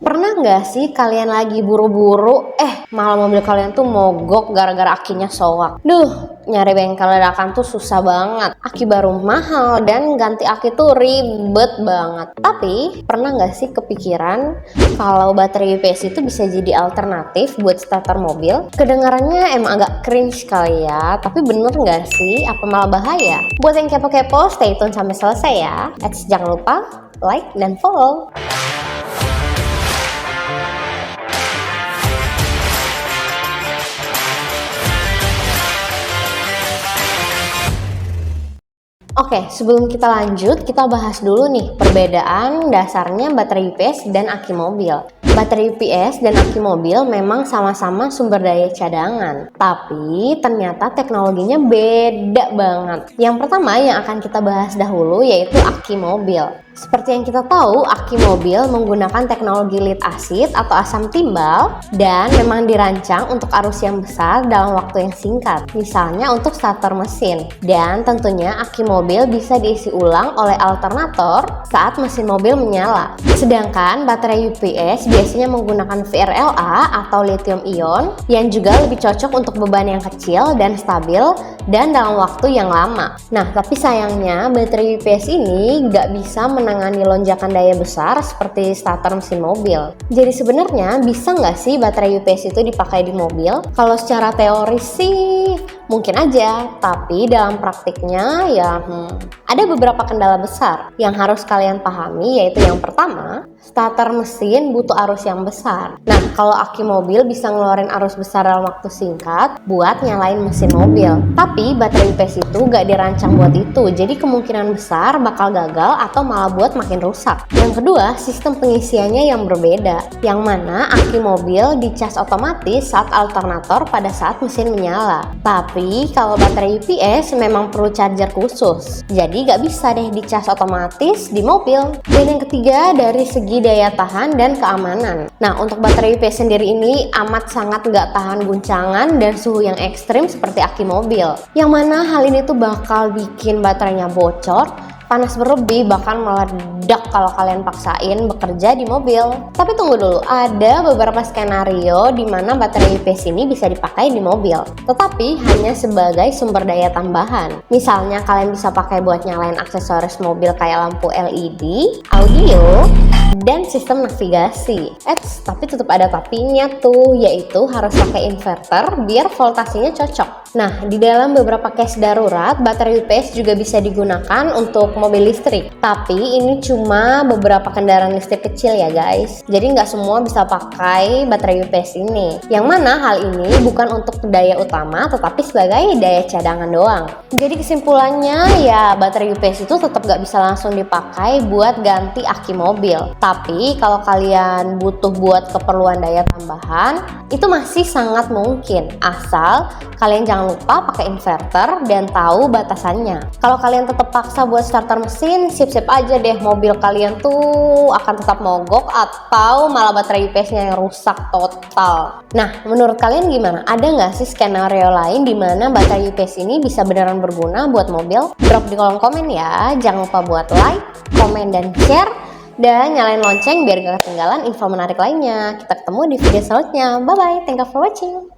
Pernah nggak sih kalian lagi buru-buru, malah mobil kalian tuh mogok gara-gara akinya soak? Nyari bengkel dadakan tuh susah banget. Aki baru mahal dan ganti aki tuh ribet banget. Tapi pernah nggak sih kepikiran kalau baterai UPS itu bisa jadi alternatif buat starter mobil? Kedengarannya emang agak cringe kali ya, tapi bener nggak sih? Apa malah bahaya? Buat yang kepo-kepo, stay tune sampai selesai ya. Jangan lupa like dan follow. Oke, sebelum kita lanjut, kita bahas dulu nih perbedaan dasarnya baterai UPS dan aki mobil. Baterai UPS dan aki mobil memang sama-sama sumber daya cadangan, tapi ternyata teknologinya beda banget. Yang pertama yang akan kita bahas dahulu yaitu aki mobil. Seperti yang kita tahu, aki mobil menggunakan teknologi lead acid atau asam timbal dan memang dirancang untuk arus yang besar dalam waktu yang singkat, misalnya untuk starter mesin. Dan tentunya aki mobil bisa diisi ulang oleh alternator saat mesin mobil menyala. Sedangkan baterai UPS biasanya menggunakan VRLA atau lithium ion yang juga lebih cocok untuk beban yang kecil dan stabil dan dalam waktu yang lama. Nah, tapi sayangnya baterai UPS ini nggak bisa menangani lonjakan daya besar seperti starter mesin mobil. Jadi sebenarnya bisa nggak sih baterai UPS itu dipakai di mobil? Kalau secara teoris sih mungkin aja, tapi dalam praktiknya ya ada beberapa kendala besar yang harus kalian pahami, yaitu yang pertama, starter mesin butuh arus yang besar. Nah, kalau aki mobil bisa ngeluarin arus besar dalam waktu singkat buat nyalain mesin mobil. Tapi baterai UPS itu gak dirancang buat itu, jadi kemungkinan besar bakal gagal atau malah buat makin rusak. Yang kedua, sistem pengisiannya yang berbeda, yang mana aki mobil dicas otomatis saat alternator pada saat mesin menyala. Tapi kalau baterai UPS memang perlu charger khusus, jadi gak bisa deh dicas otomatis di mobil. Dan yang ketiga, dari segi daya tahan dan keamanan. Nah, untuk baterai UPS sendiri ini amat sangat gak tahan guncangan dan suhu yang ekstrim seperti aki mobil, yang mana hal ini tuh bakal bikin baterainya bocor, panas berlebih, bahkan meledak kalau kalian paksain bekerja di mobil. Tapi tunggu dulu, ada beberapa skenario di mana baterai UPS ini bisa dipakai di mobil, tetapi hanya sebagai sumber daya tambahan. Misalnya kalian bisa pakai buat nyalain aksesoris mobil kayak lampu LED, audio, dan sistem navigasi. Tapi tetap ada tapinya tuh, yaitu harus pakai inverter biar voltasenya cocok. Nah, di dalam beberapa case darurat, baterai UPS juga bisa digunakan untuk mobil listrik. Tapi ini cuma beberapa kendaraan listrik kecil ya guys. Jadi nggak semua bisa pakai baterai UPS ini. Yang mana hal ini bukan untuk daya utama, tetapi sebagai daya cadangan doang. Jadi kesimpulannya ya, baterai UPS itu tetap nggak bisa langsung dipakai buat ganti aki mobil. Tapi kalau kalian butuh buat keperluan daya tambahan, itu masih sangat mungkin, asal kalian jangan lupa pakai inverter dan tahu batasannya. Kalau kalian tetap paksa buat starter mesin, sip-sip aja deh, mobil kalian tuh akan tetap mogok atau malah baterai UPS-nya yang rusak total. Nah, menurut kalian gimana? Ada nggak sih skenario lain di mana baterai UPS ini bisa beneran berguna buat mobil? Drop di kolom komen ya. Jangan lupa buat like, komen, dan share. Dan nyalain lonceng biar gak ketinggalan info menarik lainnya. Kita ketemu di video selanjutnya. Bye bye, thank you for watching.